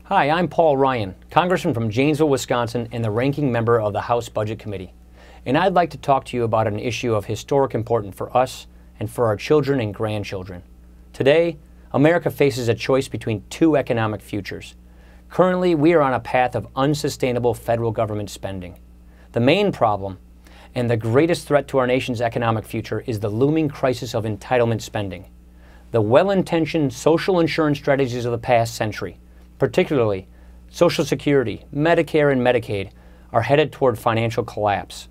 Hi, I'm Paul Ryan, Congressman from Janesville, Wisconsin, and the ranking member of the House Budget Committee. And I'd like to talk to you about an issue of historic importance for us and for our children and grandchildren. Today, America faces a choice between two economic futures. Currently, we are on a path of unsustainable federal government spending. The main problem, and the greatest threat to our nation's economic future, is the looming crisis of entitlement spending. The well-intentioned social insurance strategies of the past century, particularly Social Security, Medicare, and Medicaid, are headed toward financial collapse.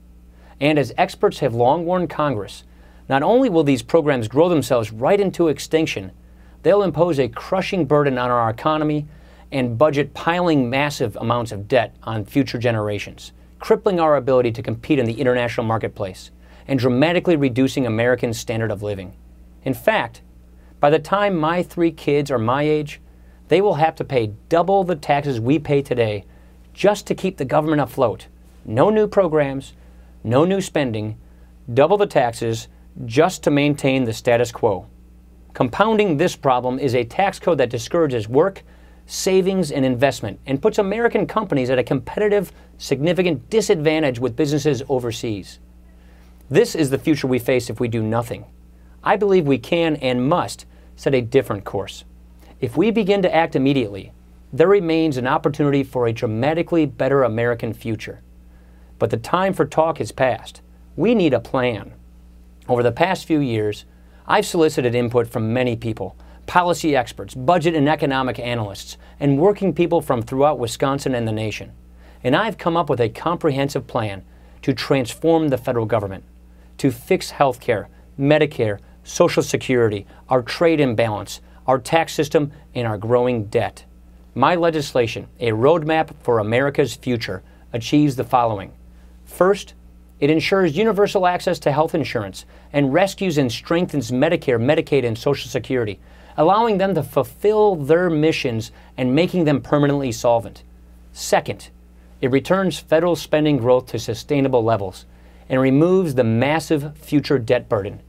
And as experts have long warned Congress, not only will these programs grow themselves right into extinction, they'll impose a crushing burden on our economy and budget, piling massive amounts of debt on future generations, crippling our ability to compete in the international marketplace, and dramatically reducing Americans' standard of living. In fact, by the time my 3 kids are my age, they will have to pay double the taxes we pay today just to keep the government afloat. No new programs, no new spending, double the taxes just to maintain the status quo. Compounding this problem is a tax code that discourages work, savings, and investment, and puts American companies at a competitive, significant disadvantage with businesses overseas. This is the future we face if we do nothing. I believe we can and must set a different course. If we begin to act immediately, there remains an opportunity for a dramatically better American future. But the time for talk is past. We need a plan. Over the past few years, I've solicited input from many people, policy experts, budget and economic analysts, and working people from throughout Wisconsin and the nation. And I've come up with a comprehensive plan to transform the federal government, to fix health care, Medicare, Social Security, our trade imbalance, our tax system, and our growing debt. My legislation, a roadmap for America's future, achieves the following. First, it ensures universal access to health insurance and rescues and strengthens Medicare, Medicaid, and Social Security, allowing them to fulfill their missions and making them permanently solvent. Second, it returns federal spending growth to sustainable levels and removes the massive future debt burden.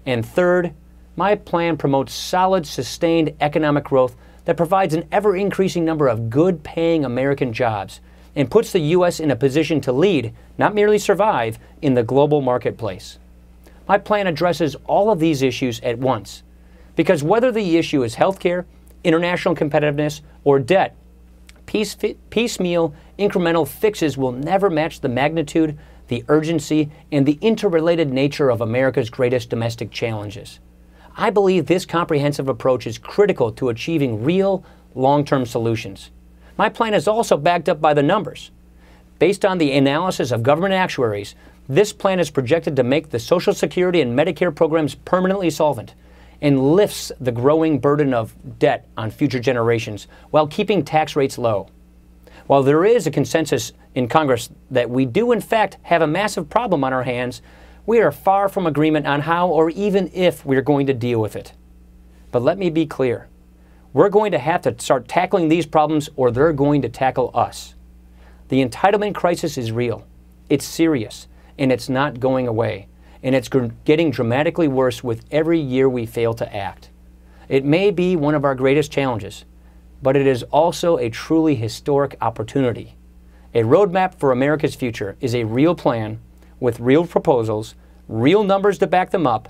And third, my plan promotes solid, sustained economic growth that provides an ever-increasing number of good-paying American jobs and puts the U.S. in a position to lead, not merely survive, in the global marketplace. My plan addresses all of these issues at once, because whether the issue is healthcare, international competitiveness, or debt, piecemeal, incremental fixes will never match the magnitude, the urgency, and the interrelated nature of America's greatest domestic challenges. I believe this comprehensive approach is critical to achieving real, long-term solutions. My plan is also backed up by the numbers. Based on the analysis of government actuaries, this plan is projected to make the Social Security and Medicare programs permanently solvent and lifts the growing burden of debt on future generations while keeping tax rates low. While there is a consensus in Congress that we do in fact have a massive problem on our hands, we are far from agreement on how or even if we're going to deal with it. But let me be clear. We're going to have to start tackling these problems or they're going to tackle us. The entitlement crisis is real. It's serious, and it's not going away. And it's getting dramatically worse with every year we fail to act. It may be one of our greatest challenges, but it is also a truly historic opportunity. A roadmap for America's future is a real plan with real proposals, real numbers to back them up,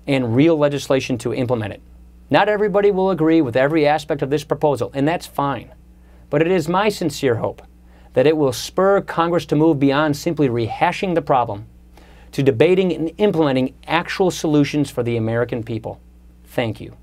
and real legislation to implement it. Not everybody will agree with every aspect of this proposal, and that's fine. But it is my sincere hope that it will spur Congress to move beyond simply rehashing the problem to debating and implementing actual solutions for the American people. Thank you.